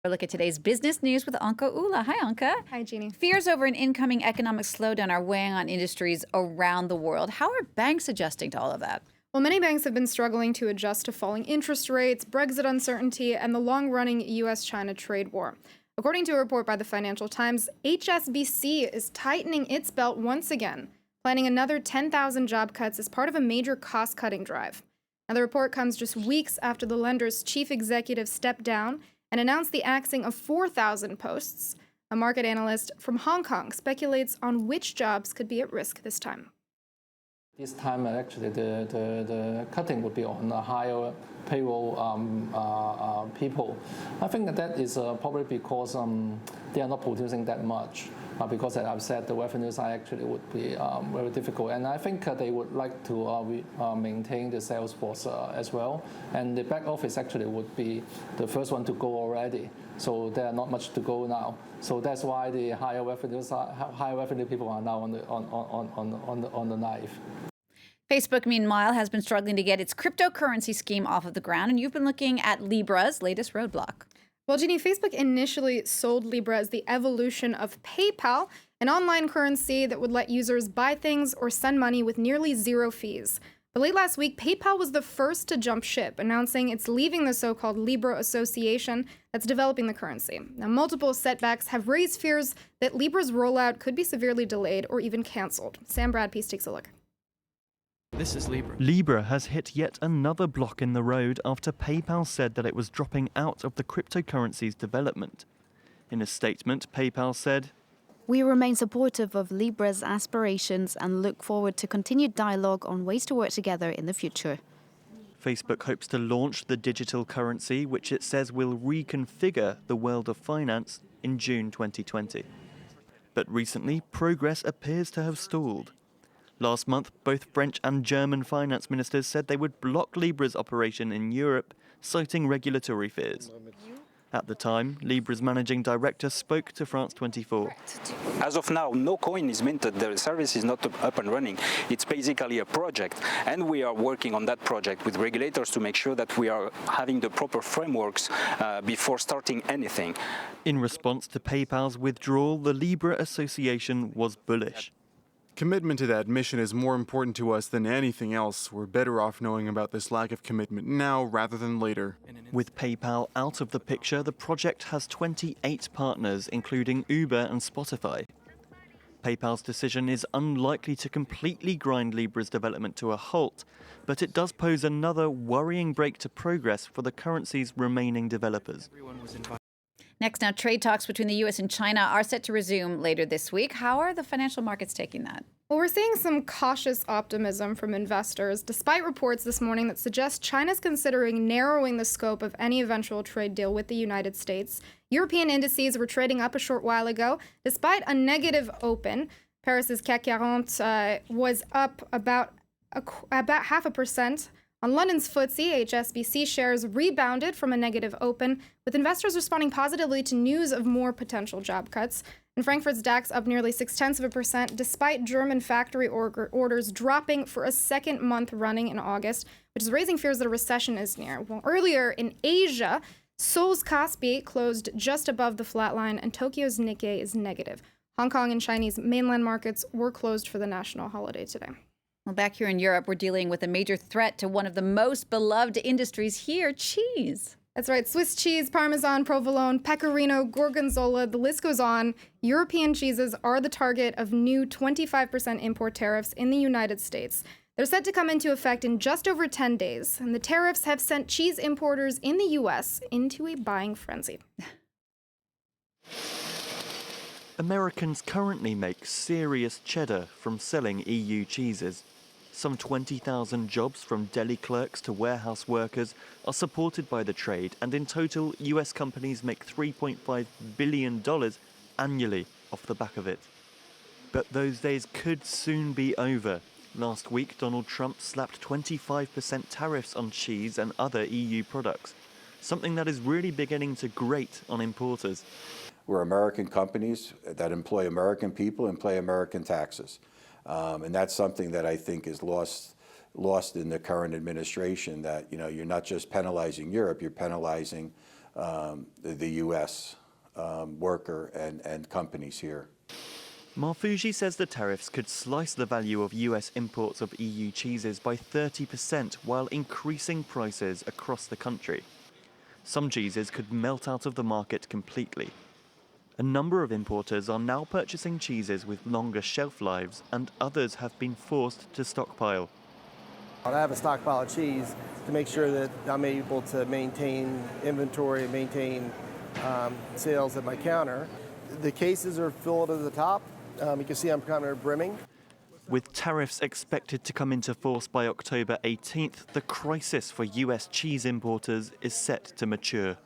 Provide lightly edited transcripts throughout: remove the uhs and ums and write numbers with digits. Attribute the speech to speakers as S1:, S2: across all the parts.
S1: A look at today's business news with Anka Ula. Hi, Anka.
S2: Hi, Jeannie.
S1: Fears over an incoming economic slowdown are weighing on industries around the world. How are banks adjusting to all of that?
S2: Well, many banks have been struggling to adjust to falling interest rates, Brexit uncertainty, and the long-running U.S.-China trade war. According to a report by the Financial Times, HSBC is tightening its belt once again, planning another 10,000 job cuts as part of a major cost-cutting drive. Now, the report comes just weeks after the lender's chief executive stepped down and announced the axing of 4,000 posts. A market analyst from Hong Kong speculates on which jobs could be at risk this time.
S3: This time, actually, the cutting would be on a higher payroll people. I think that is probably because they are not producing that much. Because, as I've said, the revenue side actually would be very difficult. And I think they would like to maintain the sales force as well. And the back office actually would be the first one to go already. So there are not much to go now. So that's why the higher revenue people are now on the knife.
S1: Facebook, meanwhile, has been struggling to get its cryptocurrency scheme off of the ground, and you've been looking at Libra's latest roadblock.
S2: Well, Jeannie, Facebook initially sold Libra as the evolution of PayPal, an online currency that would let users buy things or send money with nearly zero fees. But late last week, PayPal was the first to jump ship, announcing it's leaving the so-called Libra association that's developing the currency. Now, multiple setbacks have raised fears that Libra's rollout could be severely delayed or even canceled. Sam Bradpiece takes a look.
S4: This is Libra.
S5: Libra has hit yet another block in the road after PayPal said that it was dropping out of the cryptocurrency's development. In a statement, PayPal said,
S6: "We remain supportive of Libra's aspirations and look forward to continued dialogue on ways to work together in the future."
S5: Facebook hopes to launch the digital currency, which it says will reconfigure the world of finance in June 2020. But recently, progress appears to have stalled. Last month, both French and German finance ministers said they would block Libra's operation in Europe, citing regulatory fears. At the time, Libra's managing director spoke to France 24.
S7: As of now, no coin is minted. The service is not up and running. It's basically a project, and we are working on that project with regulators to make sure that we are having the proper frameworks before starting anything.
S5: In response to PayPal's withdrawal, the Libra Association was bullish.
S8: Commitment to that mission is more important to us than anything else. We're better off knowing about this lack of commitment now rather than later.
S5: With PayPal out of the picture, the project has 28 partners, including Uber and Spotify. PayPal's decision is unlikely to completely grind Libra's development to a halt, but it does pose another worrying break to progress for the currency's remaining developers.
S1: Next, now, trade talks between the U.S. and China are set to resume later this week. How are the financial markets taking that?
S2: Well, we're seeing some cautious optimism from investors, despite reports this morning that suggest China's considering narrowing the scope of any eventual trade deal with the United States. European indices were trading up a short while ago, despite a negative open. Paris's CAC 40 was up about 0.5%. On London's FTSE, HSBC shares rebounded from a negative open, with investors responding positively to news of more potential job cuts. And Frankfurt's DAX up nearly 0.6%, despite German factory orders dropping for a second month running in August, which is raising fears that a recession is near. Well, earlier in Asia, Seoul's Kospi closed just above the flat line, and Tokyo's Nikkei is negative. Hong Kong and Chinese mainland markets were closed for the national holiday today.
S1: Well, back here in Europe, we're dealing with a major threat to one of the most beloved industries here, cheese.
S2: That's right. Swiss cheese, Parmesan, provolone, pecorino, gorgonzola, the list goes on. European cheeses are the target of new 25% import tariffs in the United States. They're set to come into effect in just over 10 days, and the tariffs have sent cheese importers in the U.S. into a buying frenzy.
S5: Americans currently make serious cheddar from selling EU cheeses. Some 20,000 jobs from deli clerks to warehouse workers are supported by the trade, and in total, US companies make $3.5 billion annually off the back of it. But those days could soon be over. Last week, Donald Trump slapped 25% tariffs on cheese and other EU products, something that is really beginning to grate on importers.
S9: We're American companies that employ American people and pay American taxes. And that's something that I think is lost in the current administration, that, you know, you're not just penalizing Europe, you're penalizing the U.S. Worker and companies here.
S5: Marfougi says the tariffs could slice the value of US imports of EU cheeses by 30% while increasing prices across the country. Some cheeses could melt out of the market completely. A number of importers are now purchasing cheeses with longer shelf lives, and others have been forced to stockpile.
S10: I have a stockpile of cheese to make sure that I'm able to maintain inventory and maintain sales at my counter. The cases are full to the top. You can see I'm kind of brimming.
S5: With tariffs expected to come into force by October 18th, the crisis for US cheese importers is set to mature.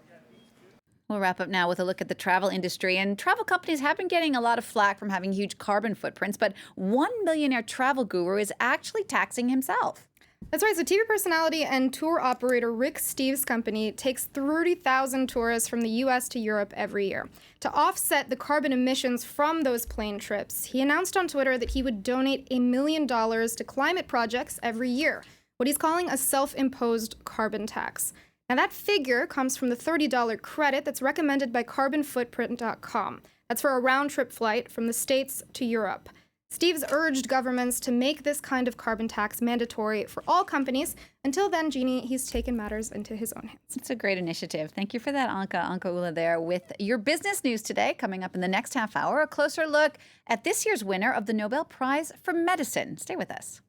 S1: We'll wrap up now with a look at the travel industry. And travel companies have been getting a lot of flack from having huge carbon footprints, but one millionaire travel guru is actually taxing himself.
S2: That's right. So TV personality and tour operator Rick Steves' company takes 30,000 tourists from the U.S. to Europe every year. To offset the carbon emissions from those plane trips, he announced on Twitter that he would donate $1 million to climate projects every year, what he's calling a self-imposed carbon tax. Now, that figure comes from the $30 credit that's recommended by carbonfootprint.com. That's for a round-trip flight from the States to Europe. Steves urged governments to make this kind of carbon tax mandatory for all companies. Until then, Jeannie, he's taken matters into his own hands.
S1: It's a great initiative. Thank you for that, Anka Ula there with your business news today. Coming up in the next half hour, a closer look at this year's winner of the Nobel Prize for Medicine. Stay with us.